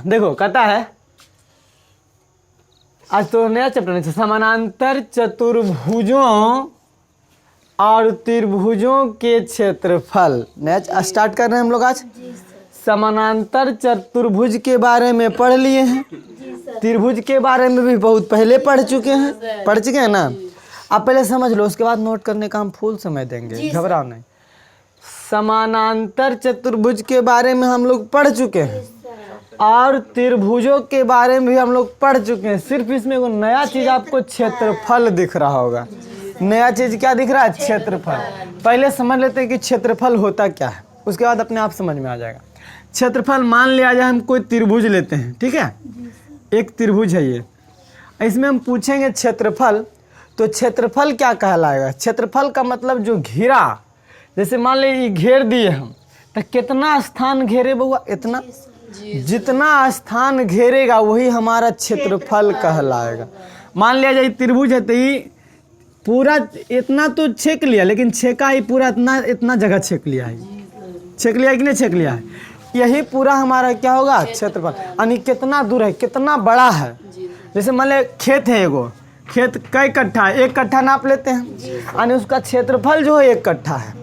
देखो कहता है, आज तो नया चैप्टर है, समानांतर चतुर्भुजों और त्रिभुजों के क्षेत्रफल। नया स्टार्ट कर रहे हैं हम लोग आज। समानांतर चतुर्भुज के बारे में पढ़ लिए हैं, त्रिभुज के बारे में भी बहुत पहले पढ़ चुके हैं ना। आप पहले समझ लो, उसके बाद नोट करने का हम फुल समय देंगे, घबराओ नहीं। समानांतर चतुर्भुज के बारे में हम लोग पढ़ चुके हैं और त्रिभुजों के बारे में भी हम लोग पढ़ चुके हैं। सिर्फ इसमें वो नया चीज आपको क्षेत्रफल दिख रहा होगा। नया चीज क्या दिख रहा है? क्षेत्रफल। पहले समझ लेते हैं कि क्षेत्रफल होता क्या है, उसके बाद अपने आप समझ में आ जाएगा। क्षेत्रफल, मान लिया जाए हम कोई त्रिभुज लेते हैं, ठीक है, एक त्रिभुज है ये, इसमें हम पूछेंगे क्षेत्रफल, तो क्षेत्रफल क्या कहलाएगा? क्षेत्रफल का मतलब जो घेरा, जैसे मान लीजिए घेर दिए हम, तो कितना स्थान घेरे बउआ? इतना। जितना स्थान घेरेगा वही हमारा क्षेत्रफल कहलाएगा। मान लिया जाए त्रिभुज है तो ये पूरा इतना तो छेक लिया, लेकिन छेका ही पूरा इतना जगह छेक लिया है। छेक लिया कि नहीं छेक लिया है? यही पूरा हमारा क्या होगा? क्षेत्रफल। यानी कितना दूर है, कितना बड़ा है। जैसे मान लिया खेत है, एगो खेत कई कट्ठा है, 1 कट्ठा नाप लेते हैं, यानी उसका क्षेत्रफल जो है 1 कट्ठा है।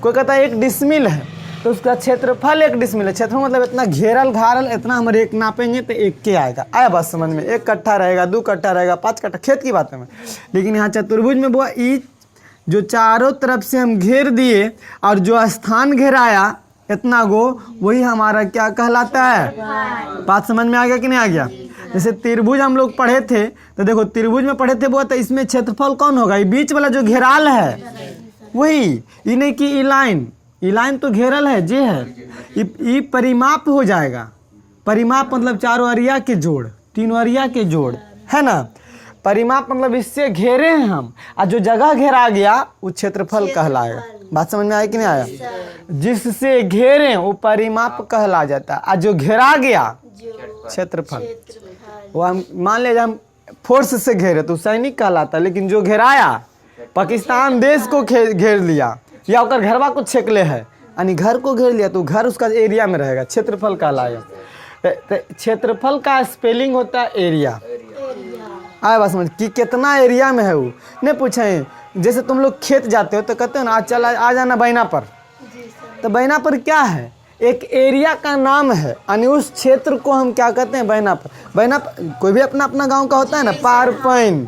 कोई कहता है 1 डिसमिल है, तो उसका क्षेत्रफल 1 डिसमिल है। क्षेत्रफल मतलब इतना घेरल घारल, इतना हम 1 नापेंगे तो 1 के आएगा। आया बात समझ में? 1 कट्ठा रहेगा, 2 कट्ठा रहेगा, 5 कट्ठा, खेत की बात है। लेकिन यहाँ चतुर्भुज में वो ई जो चारों तरफ से हम घेर दिए और जो स्थान घेराया इतना गो, वही हमारा क्या कहलाता है? बात समझ में आ गया कि नहीं आ गया? जैसे त्रिभुज हम लोग पढ़े थे, तो देखो त्रिभुज में पढ़े थे वो, तो इसमें क्षेत्रफल कौन होगा? ये बीच वाला जो घेराल है वही। ये नहीं कि ई लाइन तो घेरल है, जे है, ये परिमाप हो जाएगा। परिमाप मतलब चारों अरिया के जोड़, 3 अरिया के जोड़, है ना। परिमाप मतलब इससे घेरे हैं हम, और जो जगह घेरा गया वो क्षेत्रफल कहलाएगा। बात समझ में आया कि नहीं आया? जिससे घेरे वो परिमाप कहला जाता है, और जो घेरा गया क्षेत्रफल। वो हम मान ले हम फोर्स से घेरे तो सैनिक कहलाता, लेकिन जो घेराया पाकिस्तान देश को घेर लिया, या उनका घरवा को छेकले है, यानी घर को घेर लिया, तो घर उसका एरिया में रहेगा, क्षेत्रफल कहलाएगा। क्षेत्रफल का स्पेलिंग होता है एरिया। आया बात समझ कि कितना एरिया में है वो। नहीं पूछे, जैसे तुम लोग खेत जाते हो तो कहते हो ना आज चल आ जाना बैना पर, तो बैना पर क्या है? एक एरिया का नाम है, यानी उस क्षेत्र को हम क्या कहते हैं? बैना पर। बैना पर कोई भी अपना अपना गांव का होता है ना, पार पैन,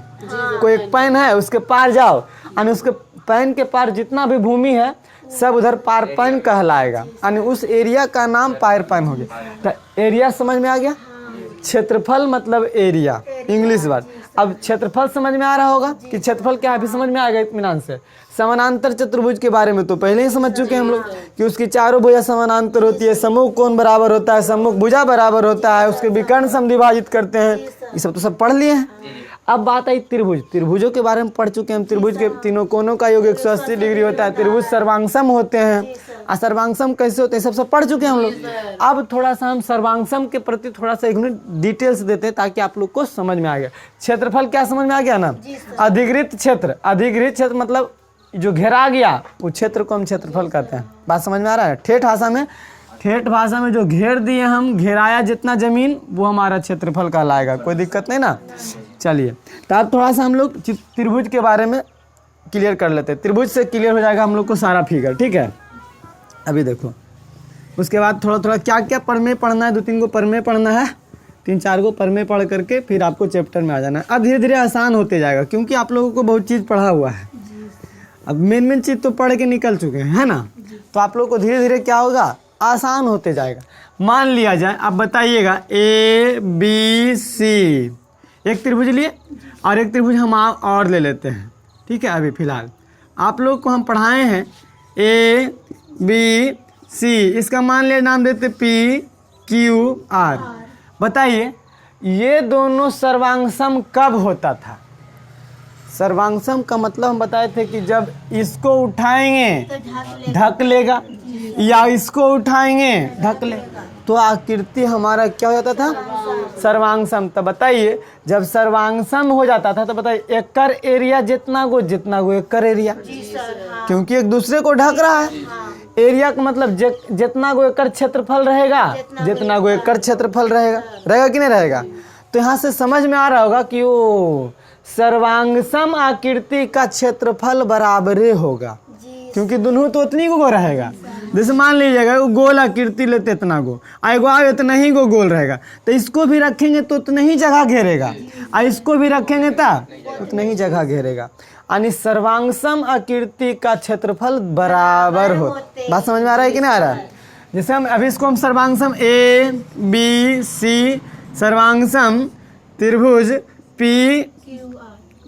कोई एक पैन है उसके पार जाओ, यानी उसके पैन के पार जितना भी भूमि है सब उधर पार पैन कहलाएगा, यानी उस एरिया का नाम पार पैन हो गया। तो एरिया समझ में आ गया? क्षेत्रफल मतलब एरिया, इंग्लिश वर्ड। अब क्षेत्रफल समझ में आ रहा होगा कि क्षेत्रफल क्या है, अभी समझ में आ गया इत्मीनान से। समानांतर चतुर्भुज के बारे में तो पहले ही समझ चुके हैं हम लोग कि उसकी चारों भुजा समानांतर होती है, सम्मुख कोण बराबर होता है, सम्मुख भुजा बराबर होता है, उसके विकर्ण समद्विभाजित करते हैं। ये सब तो सब पढ़ लिए हैं। अब बात आई त्रिभुज। त्रिभुजों के बारे में पढ़ चुके हैं हम। त्रिभुज के तीनों कोनों का योग 180 डिग्री होता है। त्रिभुज सर्वांगसम होते हैं, और सर्वांगसम कैसे होते हैं सब पढ़ चुके हैं हम लोग। अब थोड़ा सा हम सर्वांगसम के प्रति थोड़ा सा 1 मिनट डिटेल्स देते हैं ताकि आप लोग को समझ में आ गया। क्षेत्रफल क्या समझ में आ गया ना? अधिकृत क्षेत्र। अधिकृत क्षेत्र मतलब जो घेरा गया वो क्षेत्र को हम क्षेत्रफल कहते हैं। बात समझ में आ रहा है? ठेठ भाषा में जो घेर दिए हम, घेराया जितना जमीन वो हमारा क्षेत्रफल कहलाएगा। कोई दिक्कत नहीं ना? चलिए, तो अब थोड़ा सा हम लोग त्रिभुज के बारे में क्लियर कर लेते हैं। त्रिभुज से क्लियर हो जाएगा हम लोग को सारा फिगर, ठीक है। अभी देखो, उसके बाद थोड़ा थोड़ा क्या क्या प्रमेय पढ़ना है, 2-3 गो प्रमेय पढ़ना है, 3-4 गो प्रमेय पढ़ करके फिर आपको चैप्टर में आ जाना है। अब धीरे धीरे आसान होते जाएगा, क्योंकि आप लोगों को बहुत चीज़ पढ़ा हुआ है। अब मेन चीज़ तो पढ़ के निकल चुके हैं, है ना। तो आप लोगों को धीरे धीरे क्या होगा, आसान होते जाएगा। मान लिया जाए, आप बताइएगा ABC, एक त्रिभुज लिए और एक त्रिभुज हम और ले लेते हैं, ठीक है। अभी फिलहाल आप लोग को हम पढ़ाए हैं ABC, इसका मान लिया नाम देते PQR। बताइए ये दोनों सर्वांगसम कब होता था? सर्वांगसम का मतलब हम बताए थे कि जब इसको उठाएंगे ढक लेगा, या इसको उठाएंगे ढक लेगा, तो आकृति हमारा क्या हो जाता था? सर्वांगसम। तो बताइए जब सर्वांगसम हो जाता था तो बताइए एकड़ एरिया जितना गो एकड़ एरिया, क्योंकि एक दूसरे को ढक रहा है। एरिया का मतलब जितना गो एकड़ क्षेत्रफल रहेगा, जितना गो एकड़ क्षेत्रफल रहेगा, रहेगा कि नहीं रहेगा। तो यहाँ से समझ में आ रहा होगा कि वो सर्वांगसम आकृति का क्षेत्रफल बराबर होगा, क्योंकि दोनों तो उतनी गो रहेगा। जैसे मान लीजिएगा वो गोल आकृति लेते इतना गो, एगो आगे इतना ही गो गोल रहेगा, तो इसको भी रखेंगे तो उतना ही जगह घेरेगा, और इसको भी रखेंगे तो उतना ही जगह घेरेगा। यानी सर्वांगसम आकृति का क्षेत्रफल बराबर हो। बात समझ में आ रहा है कि नहीं आ रहा है। जैसे हम अभी इसको हम सर्वांगसम ए बी सी सर्वांगसम त्रिभुज पी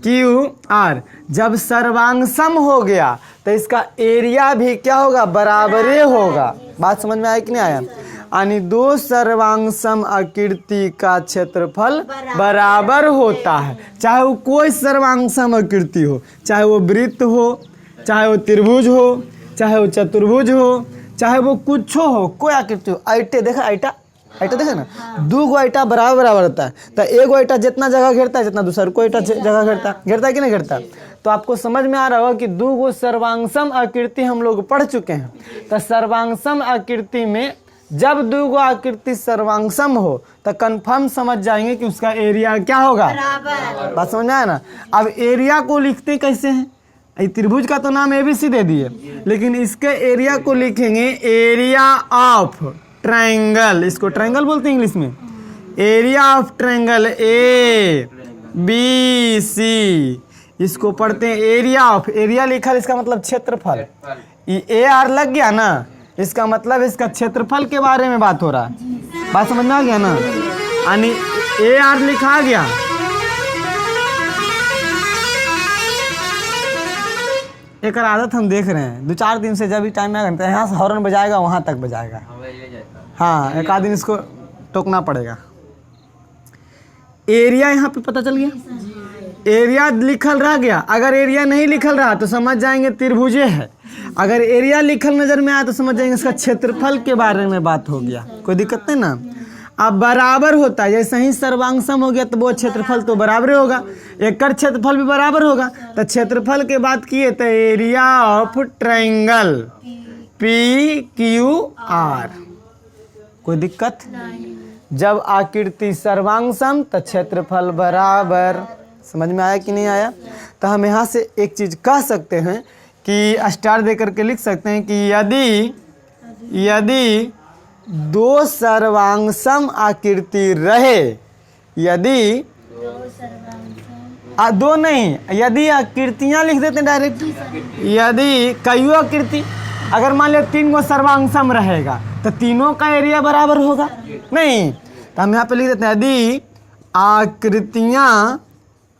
क्यू आर, जब सर्वांगसम हो गया तो इसका एरिया भी क्या होगा, बराबरे होगा। बात समझ में आया कि नहीं आया। यानी दो सर्वांगसम आकृति का क्षेत्रफल बराबर होता है, चाहे वो कोई सर्वांगसम आकृति हो, चाहे वो वृत्त हो, चाहे वो त्रिभुज हो, चाहे वो चतुर्भुज हो, चाहे वो कुछ हो, कोई आकृति हो। आइटे देखा, आइटा देखा ना, दो गो आइटा बराबर बराबर होता है। तो एक गो आइटा जितना जगह घेरता है जितना दूसरा को आइटा जगह घेरता है कि नहीं घेरता। तो आपको समझ में आ रहा होगा कि दो गो सर्वांगसम आकृति हम लोग पढ़ चुके हैं। तो सर्वांगसम आकृति में जब दो गो आकृति सर्वांगसम हो तो कंफर्म समझ जाएंगे कि उसका एरिया क्या होगा, बात समझ में आया ना। अब एरिया को लिखते कैसे हैं, त्रिभुज का तो नाम ABC दे दिए, लेकिन इसके एरिया को लिखेंगे एरिया ऑफ ट्रायंगल। इसको ट्रायंगल बोलते हैं इंग्लिश में, एरिया ऑफ ट्रायंगल ABC। इसको पढ़ते हैं एरिया ऑफ, एरिया लिखा इसका मतलब क्षेत्रफल, ये AR लग गया ना, इसका मतलब इसका क्षेत्रफल के बारे में बात हो रहा है। बात समझ में आ गया ना। यानी AR लिखा गया, एक आदत हम देख रहे हैं 2-4 दिन से, जब भी टाइम में आएगा यहाँ से हॉर्न बजाएगा वहाँ तक बजाएगा। हाँ, एक आध दिन इसको टोकना पड़ेगा। एरिया यहाँ पे पता चल गया, एरिया लिखल रह गया। अगर एरिया नहीं लिखल रहा तो समझ जाएंगे त्रिभुजे है, अगर एरिया लिखल नजर में आया तो समझ जाएंगे इसका क्षेत्रफल के बारे में बात हो गया। कोई दिक्कत नहीं ना। अब बराबर होता है, जैसे ही सर्वांगसम हो गया तो वो क्षेत्रफल तो बराबर होगा, एकड़ क्षेत्रफल भी बराबर होगा। तो क्षेत्रफल के बात किए तो एरिया ऑफ ट्रायंगल PQR, कोई दिक्कत। जब आकृति सर्वांगसम तो क्षेत्रफल बराबर। समझ में आया कि नहीं आया। तो हम यहाँ से एक चीज कह सकते हैं कि स्टार दे करके लिख सकते हैं कि यदि दो सर्वांगसम आकृति रहे, यदि दो नहीं, यदि आकृतियां लिख देते हैं डायरेक्ट, यदि कई आकृति, अगर मान लिया 3 गो सर्वांगसम रहेगा तो तीनों का एरिया बराबर होगा नहीं। तो हम यहाँ पे लिख देते हैं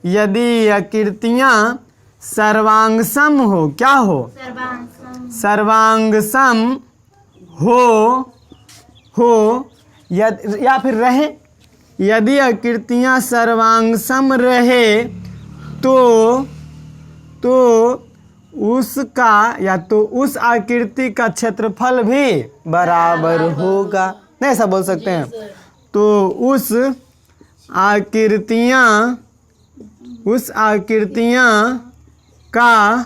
यदि आकृतियां सर्वांगसम हो, क्या हो, सर्वांगसम हो या फिर रहे। यदि आकृतियां सर्वांगसम रहे तो उसका या तो उस आकृति का क्षेत्रफल भी बराबर होगा, नहीं ऐसा बोल सकते हैं। तो उस आकृतियां का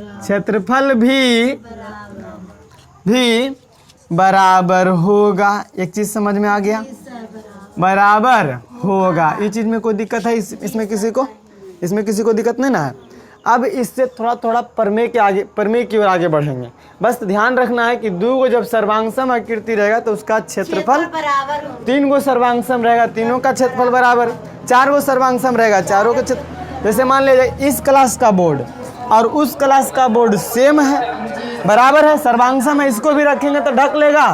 क्षेत्रफल भी बराबर होगा। एक चीज समझ में आ गया, बराबर होगा। ये चीज में कोई दिक्कत है इसमें किसी को दिक्कत नहीं ना है। अब इससे थोड़ा परमे की ओर आगे बढ़ेंगे। बस ध्यान रखना है कि 2 गो जब सर्वांगसम आकृति रहेगा तो उसका क्षेत्रफल 3 गो सर्वांगसम रहेगा, तीनों का क्षेत्रफल बराबर। 4 गो सर्वांगसम रहेगा, चारों का क्षेत्र। जैसे मान लीजिए इस क्लास का बोर्ड और उस क्लास का बोर्ड सेम है, बराबर है, सर्वांगसम है। इसको भी रखेंगे तो ढक लेगा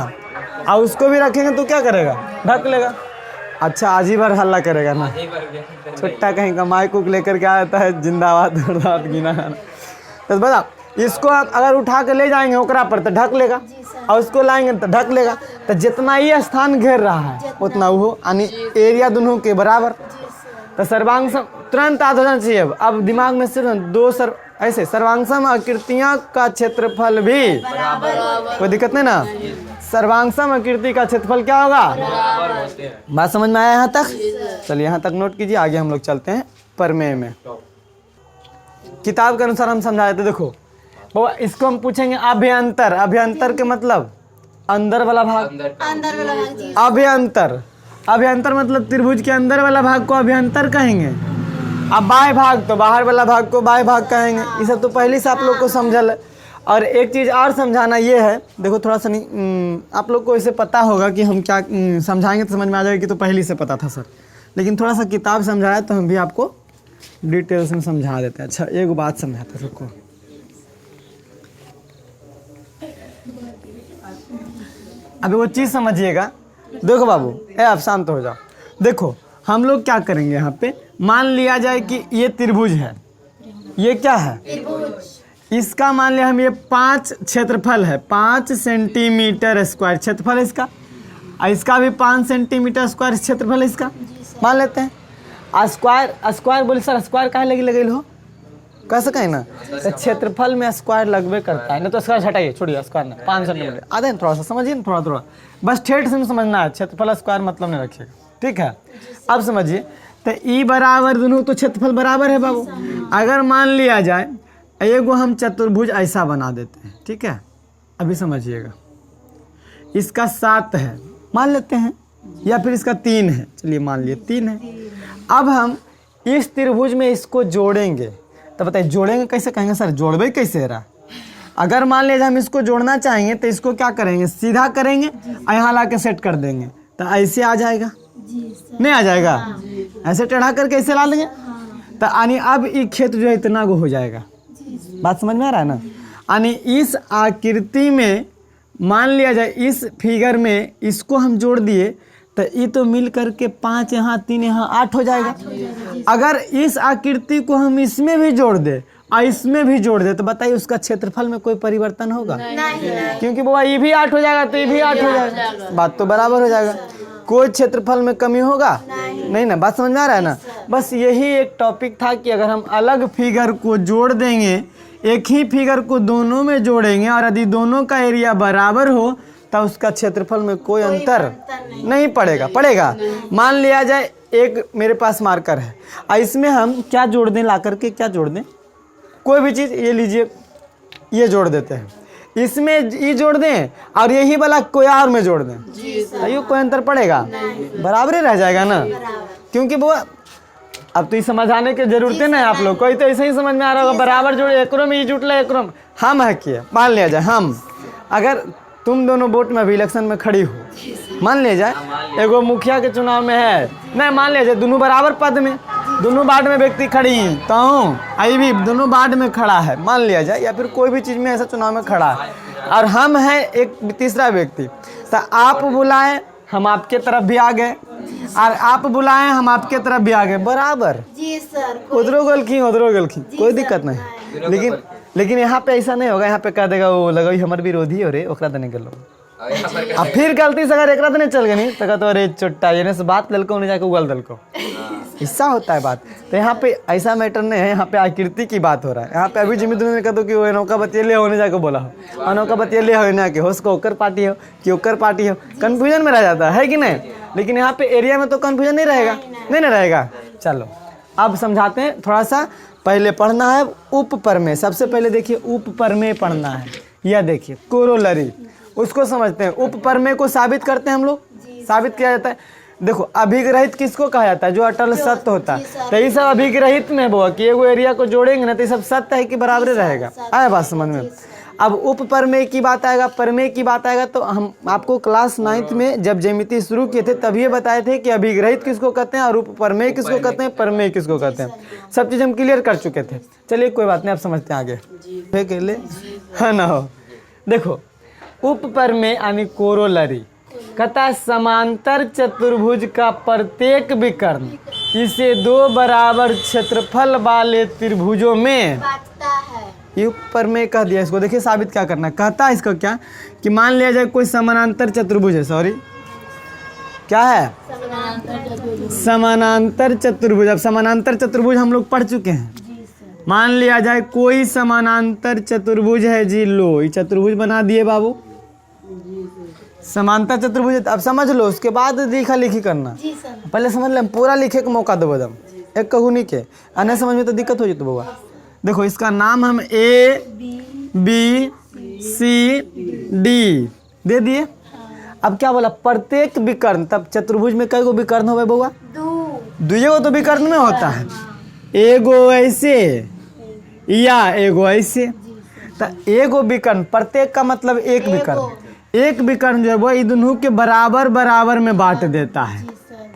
और उसको भी रखेंगे तो क्या करेगा, ढक लेगा। अच्छा, आज ही बार हल्ला करेगा ना, छुट्टा कहीं का माइक उक लेकर के आता है, जिंदाबाद मुर्दाबाद गिना गाना। तो बता, इसको आप अगर उठा के ले जाएंगे ओकरा पर तो ढक लेगा, और उसको लाएंगे तो ढक लेगा। तो जितना ये स्थान घेर रहा है उतना वो, यानी एरिया दोनों के बराबर। तो सर्वांगसम तुरंत याद हो जाना चाहिए। अब दिमाग में सिर्फ ऐसे सर्वांगसम आकृतियां का क्षेत्रफल भी, कोई दिक्कत नहीं ना। सर्वांगसम आकृति का क्षेत्रफल क्या होगा, बात समझ में आया यहाँ तक। चलिए यहाँ तक नोट कीजिए, आगे हम लोग चलते हैं प्रमेय में। किताब के अनुसार हम समझा देते। देखो बाबा, इसको हम पूछेंगे अभ्यंतर। अभ्यंतर के मतलब अंदर वाला भाग, अंदर वाला भाग जी। अभ्यंतर। अभ्यंतर मतलब त्रिभुज के अंदर वाला भाग को अभ्यंतर कहेंगे। अब बाह्य भाग तो बाहर वाला भाग को बाह्य भाग कहेंगे। ये सब तो पहले से आप लोग को समझल है। और एक चीज़ और समझाना ये है, देखो थोड़ा सा नहीं आप लोग को इसे पता होगा कि हम क्या समझाएंगे तो समझ में आ जाएगा कि तो पहले से पता था सर, लेकिन थोड़ा सा किताब समझाया तो हम भी आपको डिटेल्स में समझा देते हैं। अच्छा एक बात समझाते हैं सबको, अभी वो चीज़ समझिएगा। देखो बाबू, आप शांत हो जाओ। देखो हम लोग क्या करेंगे, यहाँ पे मान लिया जाए कि ये त्रिभुज है, ये क्या है, इसका मान लिया हम ये 5 क्षेत्रफल है, 5 सेंटीमीटर स्क्वायर क्षेत्रफल है इसका, और इसका भी 5 सेंटीमीटर स्क्वायर क्षेत्रफल है इसका, मान लेते हैं। स्क्वायर स्क्वायर बोले सर, स्क्वायर काहे लगी लगे हो, कह सकें ना, तो क्षेत्रफल में स्क्वायर लगबे करता है, नहीं तो स्क्वायर हटाइए, छोड़िए स्क्वायर ना, 5 सेंटीमीटर आते हैं, थोड़ा सा समझिए ना, थोड़ा थोड़ा बस ठेठ से समझना है, क्षेत्रफल स्क्वायर मतलब नहीं रखिएगा, ठीक है। अब समझिए, तो ई बराबर दोनों तो क्षेत्रफल बराबर है बाबू। अगर मान लिया जाए एगो हम चतुर्भुज ऐसा बना देते हैं, ठीक है, अभी समझिएगा, इसका 7 है मान लेते हैं, या फिर इसका 3 है, चलिए मान लिए 3 है। अब हम इस त्रिभुज में इसको जोड़ेंगे, तो बताइए जोड़ेंगे कैसे, कहेंगे सर जोड़बे कैसे रहा। अगर मान लीजिए हम इसको जोड़ना चाहेंगे तो इसको क्या करेंगे, सीधा करेंगे और यहाँ ला के सेट कर देंगे, तो ऐसे आ जाएगा, नहीं आ जाएगा, ऐसे टेढ़ा करके ऐसे ला लेंगे, तो यानी अब ये क्षेत्र जो है इतना गो हो जाएगा। बात समझ में आ रहा है ना। यानी इस आकृति में मान लिया जाए, इस फिगर में इसको हम जोड़ दिए तो ये तो मिल करके 5 यहाँ 3 यहाँ 8 हो जाएगा। अगर इस आकृति को हम इसमें भी जोड़ दे और इसमें भी जोड़ दे तो बताइए उसका क्षेत्रफल में कोई परिवर्तन होगा, क्योंकि बाबा ये भी 8 हो जाएगा तो ये भी 8 हो जाएगा, बात तो बराबर हो जाएगा, कोई क्षेत्रफल में कमी होगा नहीं ना। बात समझ में आ रहा है ना। बस यही एक टॉपिक था कि अगर हम अलग फिगर को जोड़ देंगे, एक ही फिगर को दोनों में जोड़ेंगे और यदि दोनों का एरिया बराबर हो तो उसका क्षेत्रफल में कोई अंतर नहीं पड़ेगा। पड़ेगा, मान लिया जाए एक मेरे पास मार्कर है और इसमें हम क्या जोड़ दें, ला करके क्या जोड़ दें, कोई भी चीज़, ये लीजिए ये जोड़ देते हैं, इसमें ये जोड़ दें और यही वाला कोई और में जोड़ दें, तो कोई अंतर पड़ेगा, बराबर ही रह जाएगा ना। क्योंकि वो अब तो ये समझाने की जरूरत है ना, आप लोग कोई तो ऐसे ही समझ में आ रहा होगा, बराबर जोड़े, एकरो में ये जुटला एकरो में हम है किए। मान लिया जाए हम, अगर तुम दोनों वोट में अभी इलेक्शन में खड़ी हो, मान लिया जाए एगो मुखिया के चुनाव में है, नहीं मान लिया जाए दोनों बराबर पद में, दोनों वार्ड में व्यक्ति खड़ी हैं, तो आई भी दोनों वार्ड में खड़ा है मान लिया जाए, या फिर कोई भी चीज़ में ऐसा चुनाव में खड़ा है और हम हैं एक तीसरा व्यक्ति, तो आप बुलाएं हम आपके तरफ भी आ गए और आप बुलाएं हम आपके तरफ भी आ गए, बराबर जी सर, उधरो गलखी कोई दिक्कत नहीं। लेकिन यहाँ पे ऐसा नहीं होगा, यहाँ पे कह देगा वो लगा हमारे विरोधी हो रे ओकरा देने के लो, अब फिर गलती से अगर एकरा देने चल गए नहीं तो कहते अरे चुट्टा ये से बात दल को नहीं जाके उगल दल को, हिस्सा होता है बात। तो यहाँ पे ऐसा मैटर नहीं है, यहाँ पे आकृति की बात हो रहा है। यहाँ पे अभी जिम्मी तुम्हें कह दो कि वो अनोखा बतिये होने जाके बोला हो, अनोखा बतिये होने के हो, उसको ओकर पार्टी हो कि ओकर पार्टी हो, कन्फ्यूजन में रह जाता है कि नहीं। लेकिन यहाँ पे एरिया में तो कन्फ्यूजन नहीं रहेगा, नहीं ना रहेगा। चलो अब समझाते हैं, थोड़ा सा पहले पढ़ना है उपप्रमेय। सबसे पहले देखिए उपप्रमेय पढ़ना है, यह देखिए कोरोलरी, उसको समझते हैं। उपप्रमेय को साबित करते हैं हम लोग, साबित किया जाता है। देखो अभिग्रहित किसको कहा जाता है, जो अटल सत्य होता है। तो ये सब अभिग्रहित में वो कि एगो एरिया को जोड़ेंगे ना तो ये सब सत्य है कि बराबर रहेगा। आया बात समझ में। अब उपप्रमेय की बात आएगा, प्रमेय की बात आएगा तो हम आपको क्लास 9th में जब ज्यामिति शुरू किए थे तभी ये बताए थे कि अभिग्रहित किसको कहते हैं और उपप्रमेय किसको कहते हैं, प्रमेय किसको कहते हैं। सब चीज़ हम क्लियर कर चुके थे। चलिए कोई बात नहीं, आप समझते हैं आगे अकेले है ना। हो देखो उपप्रमेय यानी कोरोलरी कहता है समांतर चतुर्भुज का प्रत्येक विकर्ण इसे 2 बराबर क्षेत्रफल वाले त्रिभुजों में बांटता है। ये प्रमेय कह दिया इसको। देखिए साबित क्या करना है, कहता है इसका क्या कि मान लिया जाए कोई समानांतर चतुर्भुज है, सॉरी क्या है, समानांतर चतुर्भुज। अब समानांतर चतुर्भुज हम लोग पढ़ चुके हैं। मान लिया जाए कोई समानांतर चतुर्भुज है जी, लो ये चतुर्भुज बना दिए बाबू, समांतर चतुर्भुज। अब समझ लो, उसके बाद लिखा लिखी करना, पहले समझ लें, पूरा लिखे का मौका दो बदम, एक कहूनी के अन्य समझ में तो दिक्कत हो जाती बाबा। देखो इसका नाम हम ए बी सी डी दे दिए। अब क्या बोला, प्रत्येक विकर्ण, तब चतुर्भुज में कई गो विकर्ण हो गए बउआ? दुइये गो तो विकर्ण में होता है, एगो ऐसे या एगो ऐसे। तो एगो विकर्ण, प्रत्येक का मतलब एक विकर्ण, एक विकर्ण जो है वो दोनों के बराबर बराबर में बांट देता है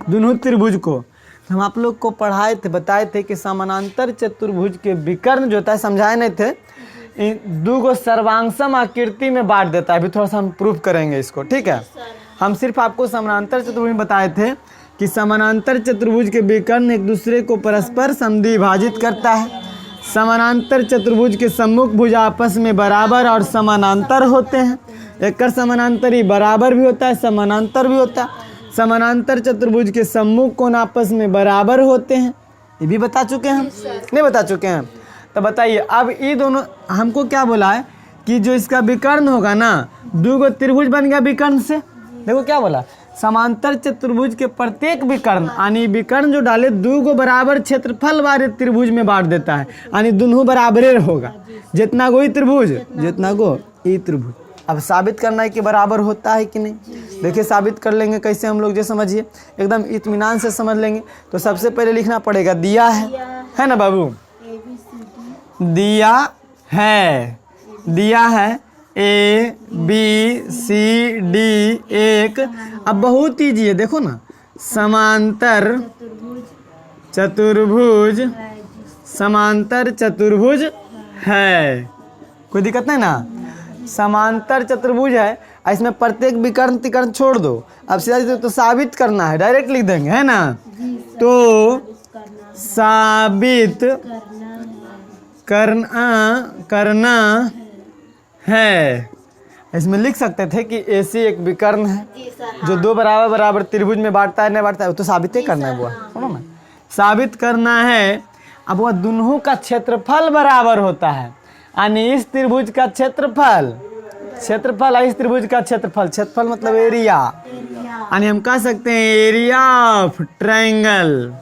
दोनों त्रिभुज को। हम आप लोग को पढ़ाए थे, बताए थे कि समानांतर चतुर्भुज के विकर्ण जो होता है, समझाए नहीं थे, दो गो सर्वांगसम आकृति में बांट देता है। अभी थोड़ा सा हम प्रूफ करेंगे इसको, ठीक है। हम सिर्फ आपको समानांतर चतुर्भुज में बताए थे कि समानांतर चतुर्भुज के विकर्ण एक दूसरे को परस्पर समद्विभाजित करता है। समानांतर चतुर्भुज के सम्मुख भुज आपस में बराबर और समानांतर होते हैं। एक समानांतर ही बराबर भी होता है, समानांतर भी होता है। समानांतर चतुर्भुज के सम्मुख कोण आपस में बराबर होते हैं, ये भी बता चुके हैं, नहीं बता चुके हैं? तो बताइए, अब ये दोनों हमको क्या बोला है कि जो इसका विकर्ण होगा ना, दो गो त्रिभुज बन गया विकर्ण से। देखो क्या बोला, समांतर चतुर्भुज के प्रत्येक विकर्ण, यानी विकर्ण जो डाले दो गो बराबर क्षेत्रफल वाले त्रिभुज में बांट देता है, यानी दोनों बराबरे होगा। जितना गो त्रिभुज, जितना गो ई त्रिभुज। अब साबित करना है कि बराबर होता है कि नहीं। देखिए साबित कर लेंगे कैसे हम लोग, जो समझिए एकदम इत्मीनान से समझ लेंगे। तो सबसे पहले लिखना पड़ेगा दिया है ना बाबू, दिया है, दिया है ए बी सी डी एक। अब बहुत ईजी है, देखो ना, समांतर चतुर्भुज, समांतर चतुर्भुज है, कोई दिक्कत नहीं ना। समांतर चतुर्भुज है, इसमें प्रत्येक विकर्ण त्रिकर्ण छोड़ दो। अब सीधा तो साबित करना है, डायरेक्ट लिख देंगे, है ना। तो साबित करना है, इसमें लिख सकते थे कि ऐसी एक विकर्ण है जो दो बराबर बराबर त्रिभुज में बांटता है, नहीं बांटता है, तो साबित ही करना है। वो सुनो ना, साबित करना है। अब वह दोनों का क्षेत्रफल बराबर होता है, यानी इस त्रिभुज का क्षेत्रफल, क्षेत्रफल इस त्रिभुज का क्षेत्रफल, क्षेत्रफल मतलब एरिया, यानी हम कह सकते हैं area of triangle,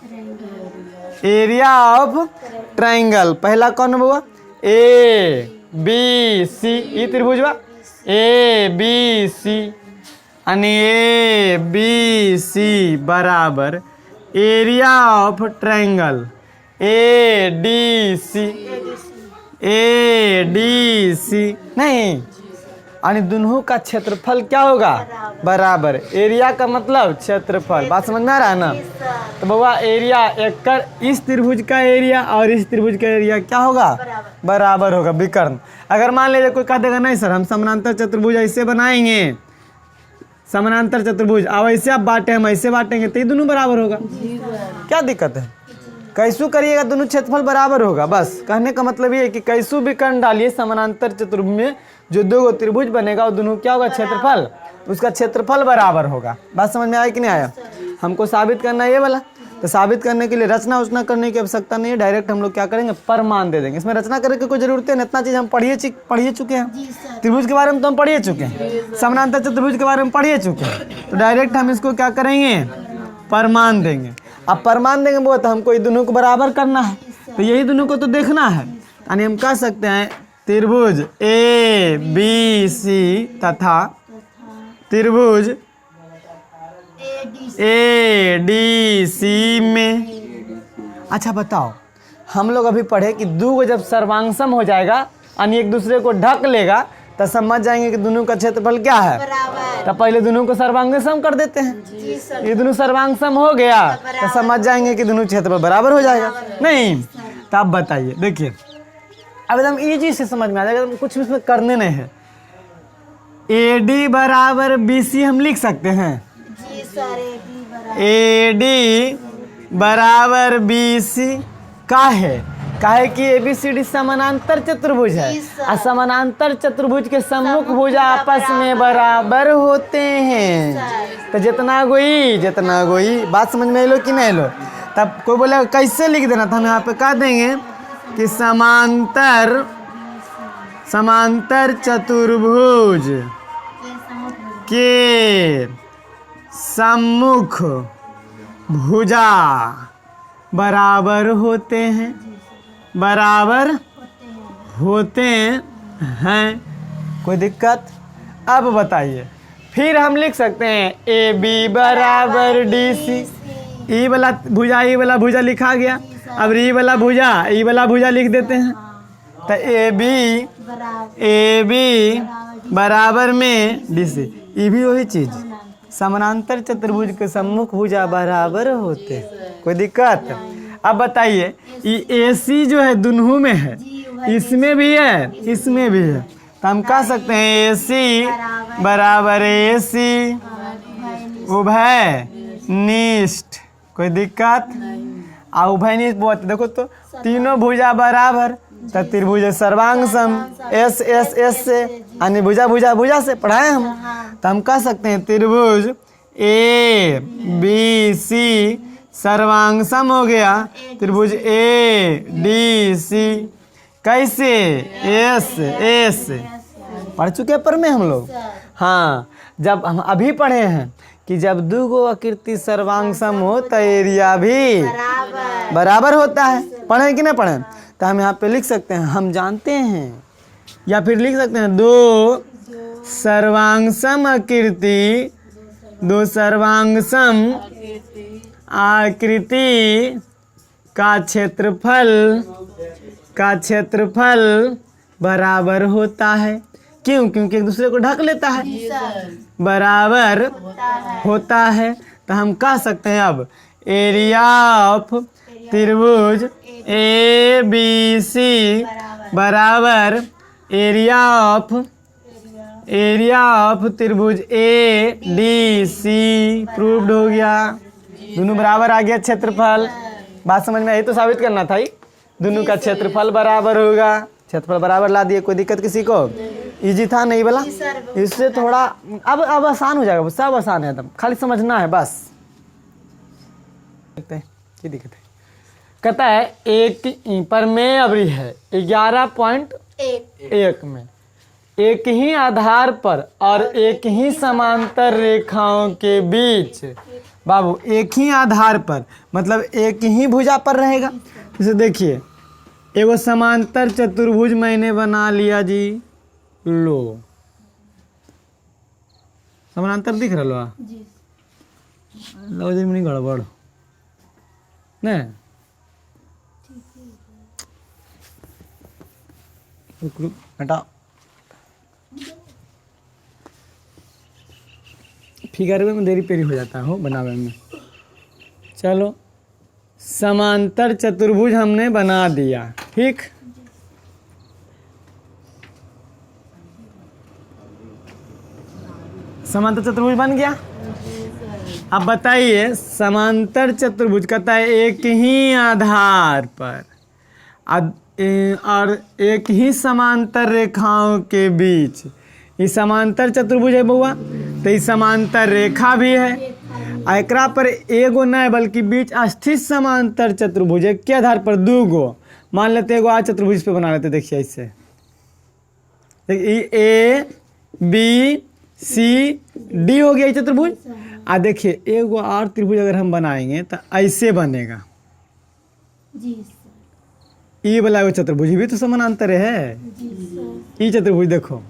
area of triangle. पहला कौन हुआ, ए बी सी, ई त्रिभुज हुआ ए बी सी, यानी ए बी सी बराबर area of triangle A D C, A D C नहीं, यानी दोनों का क्षेत्रफल क्या होगा, बराबर। एरिया का मतलब क्षेत्रफल, बात समझ में आ रहा है ना। तो बाबा एरिया एक कर, इस त्रिभुज का एरिया और इस त्रिभुज का एरिया क्या होगा, बराबर होगा विकर्ण। अगर मान लीजिए कोई कह देगा नहीं सर हम समानांतर चतुर्भुज ऐसे बनाएंगे, समानांतर चतुर्भुज अब ऐसे आप बांटे, हम ऐसे बांटेंगे, तो ये दोनों बराबर होगा, क्या दिक्कत है। कैसू करिएगा दोनों क्षेत्रफल बराबर होगा। बस कहने का मतलब ये है कि कैसू विकर्ण डालिए समानांतर चतुर्भुज में, जो दो त्रिभुज बनेगा वो दोनों क्या होगा, क्षेत्रफल, उसका क्षेत्रफल बराबर होगा। बात समझ में आया कि नहीं आया। हमको साबित करना है ये वाला, तो साबित करने के लिए रचना उचना करने की आवश्यकता नहीं है, डायरेक्ट हम लोग क्या करेंगे, प्रमाण दे देंगे। इसमें रचना करने की कोई जरूरत है, इतना चीज़ हम पढ़िए चुके हैं। त्रिभुज के बारे में तो हम पढ़िए चुके हैं, समानांतर चतुर्भुज के बारे में पढ़िए चुके हैं, तो डायरेक्ट हम इसको क्या करेंगे, प्रमाण देंगे। अब प्रमाण देंगे वो, तो हमको ये दोनों को बराबर करना है, तो यही दोनों को तो देखना है। यानी हम कह सकते हैं त्रिभुज ए बी सी तथा त्रिभुज ए डी सी में। अच्छा बताओ, हम लोग अभी पढ़े कि दो को जब सर्वांगसम हो जाएगा, यानी एक दूसरे को ढक लेगा, तो समझ जाएंगे कि दोनों का क्षेत्रफल क्या है, तो पहले दोनों को सर्वांगसम कर देते हैं। ये दोनों सर्वांगसम हो गया तो समझ जाएंगे कि दोनों क्षेत्रफल बराबर हो जाएगा। नहीं तो आप बताइए, देखिए अब एकदम इजी से समझ में आ जाएगा, कुछ भी इसमें करने नहीं है। ए डी बराबर बी सी हम लिख सकते हैं, ए डी बराबर बी सी काहे कि एबीसीडी समानांतर चतुर्भुज है, और समानांतर चतुर्भुज के सम्मुख भुज आपस में बराबर होते हैं। तो जितना गोई बात समझ में लो कि नहीं लो। तब कोई बोले कैसे लिख देना, तो हम यहाँ पे कह देंगे कि समांतर चतुर्भुज के सम्मुख भुजा बराबर होते हैं, बराबर होते हैं। कोई दिक्कत? अब बताइए, फिर हम लिख सकते हैं ए बी बराबर डी सी। ई वाला भुजा लिखा गया। अब ई वाला भुजा लिख देते हैं। तो ए बी बराबर में डी सी। ये भी वही चीज, समानांतर चतुर्भुज के सम्मुख भुजा बराबर होते। कोई दिक्कत? अब बताइए, ये ए सी जो है दोनों में है, इसमें भी है, इसमें भी है। तो हम कह सकते हैं ए सी बराबर ए सी उभय निष्ठ। कोई दिक्कत? उभय निष्ठ बहुत, देखो तो तीनों भुजा बराबर, तो त्रिभुज सर्वांग सम एस एस एस से, यानी भुजा से पढ़ाए हम। तो हम कह सकते हैं त्रिभुज ए बी सी सर्वांग सम हो गया त्रिभुज ए डी सी। कैसे? एस एस पढ़ चुके पर में हम लोग। हाँ, जब हम अभी पढ़े हैं कि जब दो गो आकृति सर्वांग सम हो तो एरिया भी बराबर होता है। पढ़े कि नहीं पढ़े? तो हम यहाँ पे लिख सकते हैं हम जानते हैं, या फिर लिख सकते हैं दो सर्वांग सम आकृति का क्षेत्रफल बराबर होता है। क्यों? क्योंकि एक दूसरे को ढक लेता है, बराबर होता है। तो हम कह सकते हैं अब एरिया ऑफ त्रिभुज ए बी सी बराबर एरिया ऑफ त्रिभुज ए डी सी। प्रूव्ड हो गया, दोनों बराबर आ गया क्षेत्रफल। बात समझ में आई? तो साबित करना था, दोनों का क्षेत्रफल बराबर होगा। क्षेत्रफल बराबर ला दिए। कोई दिक्कत किसी को? इजी था नहीं बोला? इससे थोड़ा अब आसान हो जाएगा, सब आसान है एकदम, खाली समझना है बस। क्या दिक्कत है? कहता है एक पर में अवरी है 11.1 में एक ही आधार पर और एक ही समांतर रेखाओं के बीच। बाबू, एक ही आधार पर मतलब एक ही भुजा पर रहेगा। जैसे देखिए, एगो समांतर चतुर्भुज मैंने बना लिया जी। लो, समानांतर दिख रहा लो जी, नहीं गड़बड़ नहीं। हटा, फिगर में देरी पेरी हो जाता हो बनावे में। चलो, समांतर चतुर्भुज हमने बना दिया, ठीक। समांतर चतुर्भुज बन गया। अब बताइए, समांतर चतुर्भुज कहता है एक ही आधार पर और एक ही समांतर रेखाओं के बीच। ये समांतर चतुर्भुज है बउआ, तो ये समांतर रेखा भी है। एकरा पर एगो नहीं बल्कि बीच स्थित समांतर चतुर्भुज है। के आधार पर? दो गो मान लेते, एगो आज चतुर्भुज पे बना लेते। देखिए इससे ए बी सी डी हो गया ये चतुर्भुज। देखिए एगो और त्रिभुज अगर हम बनाएंगे तो ऐसे बनेगा। ये वाला एगो चतुर्भुज भी तो समानांतर है। ये चतुर्भुज देखो,